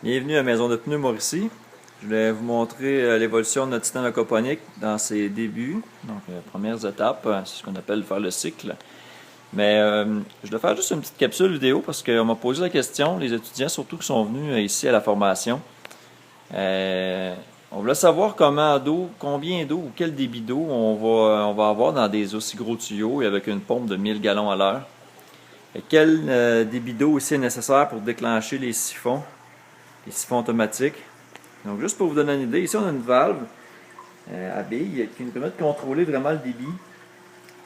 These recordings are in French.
Bienvenue à Maison de Pneus Mauricie. Je voulais vous montrer l'évolution de notre système aquaponique dans ses débuts, donc les premières étapes, c'est ce qu'on appelle faire le cycle. Mais je dois faire juste une petite capsule vidéo parce qu'on m'a posé la question, les étudiants surtout qui sont venus ici à la formation. On voulait savoir comment d'eau, combien d'eau ou quel débit d'eau on va avoir dans des aussi gros tuyaux et avec une pompe de 1000 gallons à l'heure. Et quel débit d'eau aussi est nécessaire pour déclencher les siphons automatiques. Donc juste pour vous donner une idée, ici on a une valve à billes qui nous permet de contrôler vraiment le débit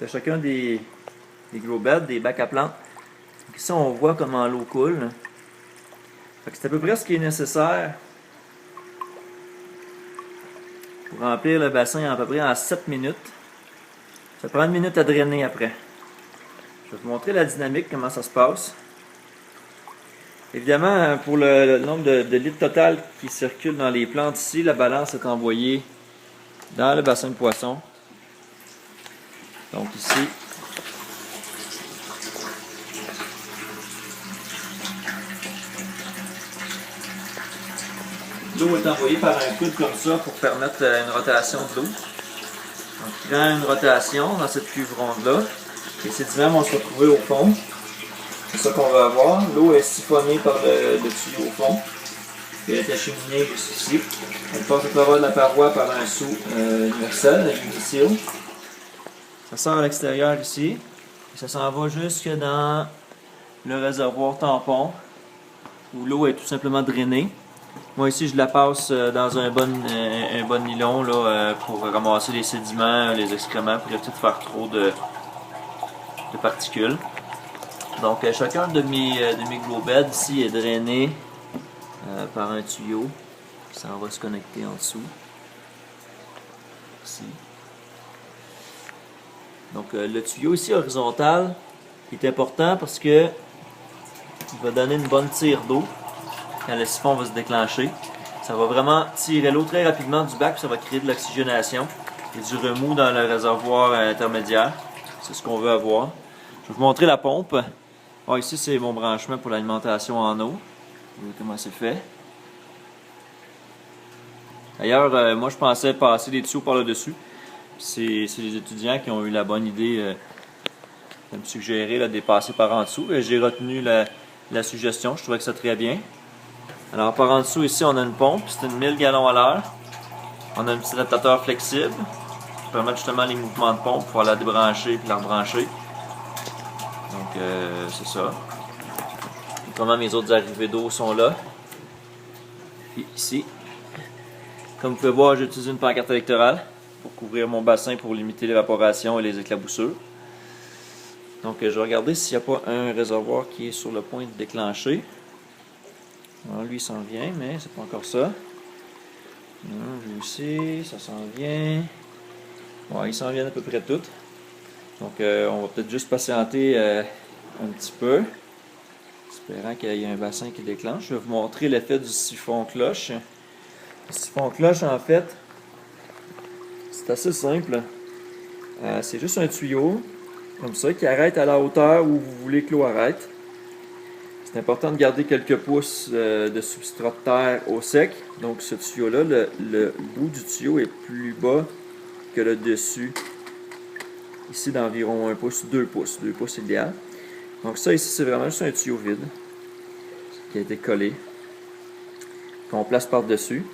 de chacun des grow beds, des bacs à plantes. Donc ici on voit comment l'eau coule. C'est à peu près ce qui est nécessaire pour remplir le bassin à peu près en 7 minutes. Ça prend 1 minute à drainer après. Je vais vous montrer la dynamique, comment ça se passe. Évidemment, pour le nombre de litres total qui circulent dans les plantes ici, la balance est envoyée dans le bassin de poisson. Donc ici, l'eau est envoyée par un coude comme ça pour permettre une rotation de l'eau. Donc il prend une rotation dans cette cuve ronde-là. Les sédiments vont se retrouver au fond. C'est ça qu'on va avoir. L'eau est siphonnée par le tuyau au fond. Puis elle est acheminée jusqu'ici. Elle passe au travers de la paroi par un seau universel, un uniseal. Ça sort à l'extérieur ici. Et ça s'en va jusque dans le réservoir tampon, où l'eau est tout simplement drainée. Moi ici je la passe dans un bon nylon là, pour ramasser les sédiments, les excréments, pour éviter de faire trop de particules. Donc chacun de mes glow beds ici est drainé par un tuyau qui s'en va se connecter en dessous. Ici. Donc le tuyau ici horizontal est important parce que il va donner une bonne tire d'eau quand le siphon va se déclencher. Ça va vraiment tirer l'eau très rapidement du bac, puis ça va créer de l'oxygénation et du remous dans le réservoir intermédiaire. C'est ce qu'on veut avoir. Je vais vous montrer la pompe. Ici c'est mon branchement pour l'alimentation en eau. Vous voyez comment c'est fait. D'ailleurs, moi je pensais passer des tuyaux par le dessus. C'est les étudiants qui ont eu la bonne idée de me suggérer de passer par en dessous. J'ai retenu la suggestion, je trouvais que ça très bien. Alors par en dessous ici on a une pompe, c'est une 1000 gallons à l'heure. On a un petit adaptateur flexible qui permet justement les mouvements de pompe pour la débrancher et la rebrancher. Donc c'est ça. Comment mes autres arrivées d'eau sont là. Puis ici, comme vous pouvez voir, j'ai utilisé une pancarte électorale pour couvrir mon bassin pour limiter l'évaporation et les éclaboussures. Donc je vais regarder s'il n'y a pas un réservoir qui est sur le point de déclencher. Alors, lui il s'en vient, mais c'est pas encore ça. Lui aussi, ça s'en vient. Bon, ils s'en viennent à peu près toutes. Donc on va peut-être juste patienter un petit peu, espérant qu'il y ait un bassin qui déclenche. Je vais vous montrer l'effet du siphon cloche. Le siphon cloche, en fait, c'est assez simple. C'est juste un tuyau, comme ça, qui arrête à la hauteur où vous voulez que l'eau arrête. C'est important de garder quelques pouces de substrat de terre au sec. Donc ce tuyau-là, le bout du tuyau est plus bas que le dessus. Ici d'environ 1 pouce, 2 pouces. 2 pouces idéal. Donc ça ici c'est vraiment juste un tuyau vide qui a été collé, qu'on place par-dessus.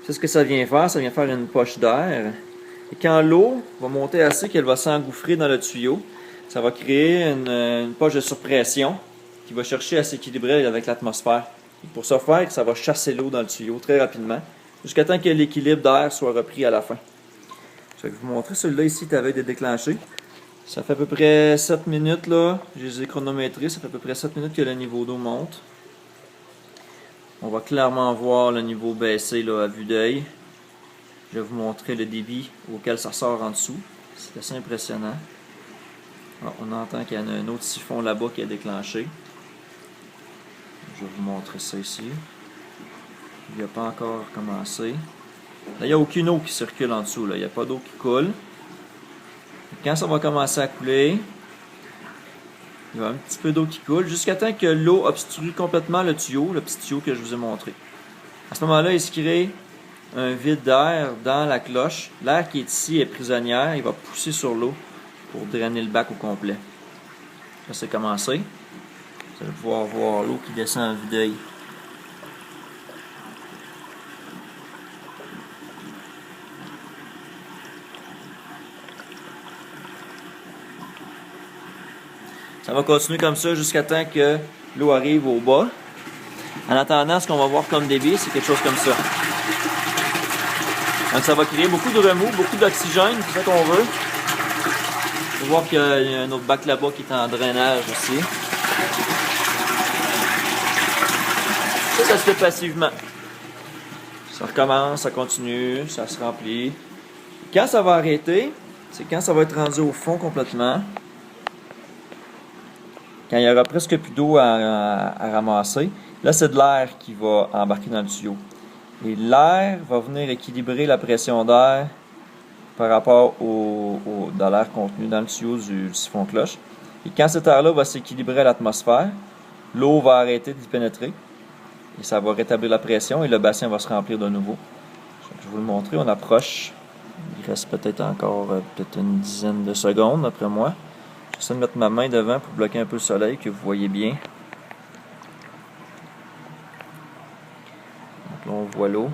C'est ce que ça vient faire, ça vient faire une poche d'air. Et quand l'eau va monter assez qu'elle va s'engouffrer dans le tuyau, ça va créer une poche de surpression qui va chercher à s'équilibrer avec l'atmosphère. Pour ce faire, ça va chasser l'eau dans le tuyau très rapidement, jusqu'à temps que l'équilibre d'air soit repris à la fin. Je vais vous montrer celui-là ici, tu avais été déclenché. Ça fait à peu près 7 minutes, là. Je les ai chronométrés, ça fait à peu près 7 minutes que le niveau d'eau monte. On va clairement voir le niveau baisser là, à vue d'œil. Je vais vous montrer le débit auquel ça sort en dessous. C'est assez impressionnant. Alors, on entend qu'il y en a un autre siphon là-bas qui a déclenché. Je vais vous montrer ça ici. Il n'a pas encore commencé. Là, il n'y a aucune eau qui circule en dessous. Là. Il n'y a pas d'eau qui coule. Quand ça va commencer à couler, Il y a un petit peu d'eau qui coule jusqu'à temps que l'eau obstrue complètement le tuyau, le petit tuyau que je vous ai montré. À ce moment-là, il se crée un vide d'air dans la cloche. L'air qui est ici est prisonnière. Il va pousser sur l'eau pour drainer le bac au complet. Là, c'est commencé. Vous allez pouvoir voir l'eau qui descend en vue d'œil. Ça va continuer comme ça jusqu'à temps que l'eau arrive au bas. En attendant, ce qu'on va voir comme débit, c'est quelque chose comme ça. Donc ça va créer beaucoup de remous, beaucoup d'oxygène, c'est ça qu'on veut. On va voir qu'il y a un autre bac là-bas qui est en drainage aussi. Ça se fait passivement. Ça recommence, ça continue, ça se remplit. Quand ça va arrêter, c'est quand ça va être rendu au fond complètement. Quand il n'y aura presque plus d'eau à ramasser. Là, c'est de l'air qui va embarquer dans le tuyau. Et l'air va venir équilibrer la pression d'air par rapport dans l'air contenu dans le tuyau du siphon cloche. Et quand cet air-là va s'équilibrer à l'atmosphère, l'eau va arrêter d'y pénétrer. Et ça va rétablir la pression et le bassin va se remplir de nouveau. Je vais vous le montrer, on approche. Il reste peut-être encore une dizaine de secondes, d'après moi. J'essaie de mettre ma main devant pour bloquer un peu le soleil, que vous voyez bien. Donc là, on voit l'eau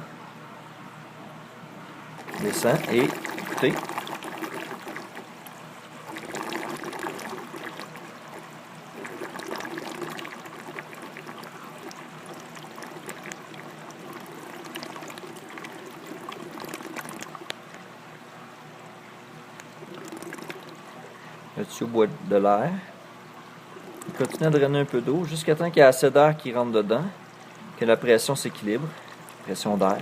descend et écoutez. Le tuyau boit de l'air. Il continue à drainer un peu d'eau jusqu'à temps qu'il y ait assez d'air qui rentre dedans, que la pression s'équilibre, pression d'air.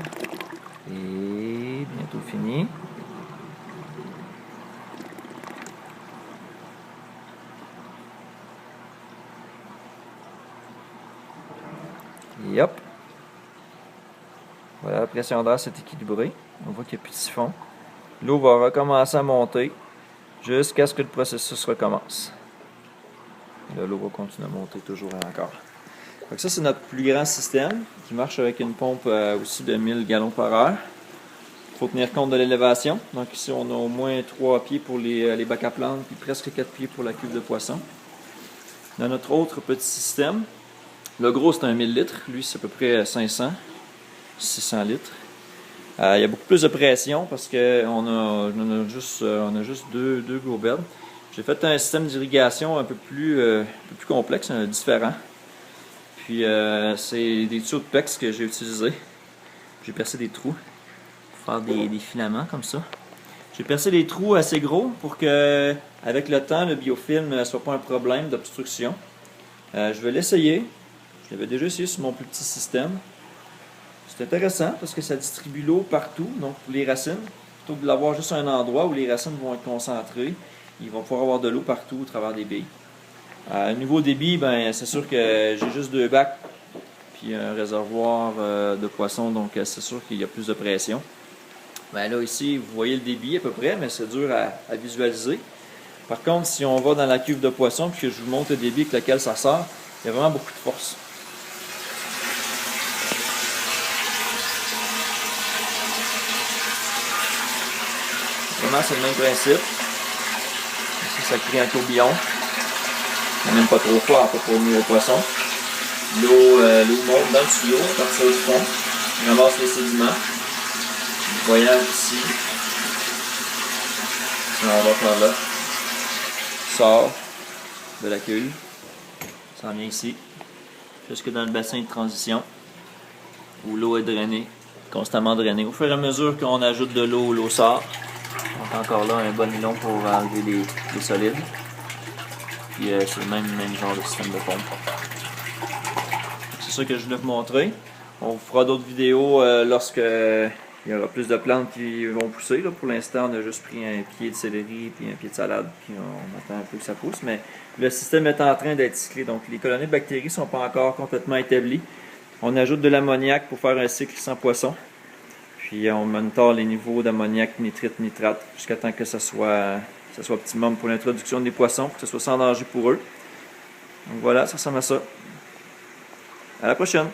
Et bientôt fini. Et hop. Voilà, la pression d'air s'est équilibrée. On voit qu'il n'y a plus de siphon. L'eau va recommencer à monter jusqu'à ce que le processus recommence. Là, l'eau va continuer à monter toujours et encore. Donc ça, c'est notre plus grand système qui marche avec une pompe aussi de 1000 gallons par heure. Il faut tenir compte de l'élévation. Donc ici, on a au moins 3 pieds pour les bacs à plantes, puis presque 4 pieds pour la cuve de poisson. Dans notre autre petit système, le gros, c'est un 1000 litres. Lui, c'est à peu près 500, 600 litres. Il y a beaucoup plus de pression parce qu'on a juste deux gros beds. J'ai fait un système d'irrigation un peu plus complexe, différent. Puis c'est des tuyaux de PEX que j'ai utilisés. J'ai percé des trous pour faire des filaments comme ça. J'ai percé des trous assez gros pour que, avec le temps, le biofilm ne soit pas un problème d'obstruction. Je vais l'essayer. Je l'avais déjà essayé sur mon plus petit système. C'est intéressant parce que ça distribue l'eau partout, donc pour les racines. Plutôt que de l'avoir juste à un endroit où les racines vont être concentrées, ils vont pouvoir avoir de l'eau partout au travers des billes. Niveau débit, ben, c'est sûr que j'ai juste 2 bacs puis un réservoir de poissons, donc c'est sûr qu'il y a plus de pression. Ben là ici, vous voyez le débit à peu près, mais c'est dur à visualiser. Par contre, si on va dans la cuve de poisson puis que je vous montre le débit avec lequel ça sort, il y a vraiment beaucoup de force. Vraiment, c'est le même principe. Ici, ça crée un tourbillon. Même pas trop fort, pas trop nuire au poisson. L'eau monte dans le tuyau, à partir du fond. On ramasse les sédiments. Le voyage ici. On va par là. Sort de la cuve. Ça en vient ici. Jusque dans le bassin de transition. Où l'eau est drainée. Constamment drainée. Au fur et à mesure qu'on ajoute de l'eau sort. Donc encore là, un bon nylon pour enlever les solides. Puis c'est le même genre de système de pompe. C'est ça que je voulais vous montrer. On vous fera d'autres vidéos lorsque il y aura plus de plantes qui vont pousser. Là, pour l'instant, on a juste pris un pied de céleri puis un pied de salade. Puis on attend un peu que ça pousse. Mais le système est en train d'être cyclé. Donc les colonies de bactéries ne sont pas encore complètement établies. On ajoute de l'ammoniac pour faire un cycle sans poisson. Puis on monitore les niveaux d'ammoniac, nitrite, nitrate jusqu'à temps que ça soit optimum pour l'introduction des poissons, pour que ce soit sans danger pour eux. Donc voilà, ça ressemble à ça. À la prochaine!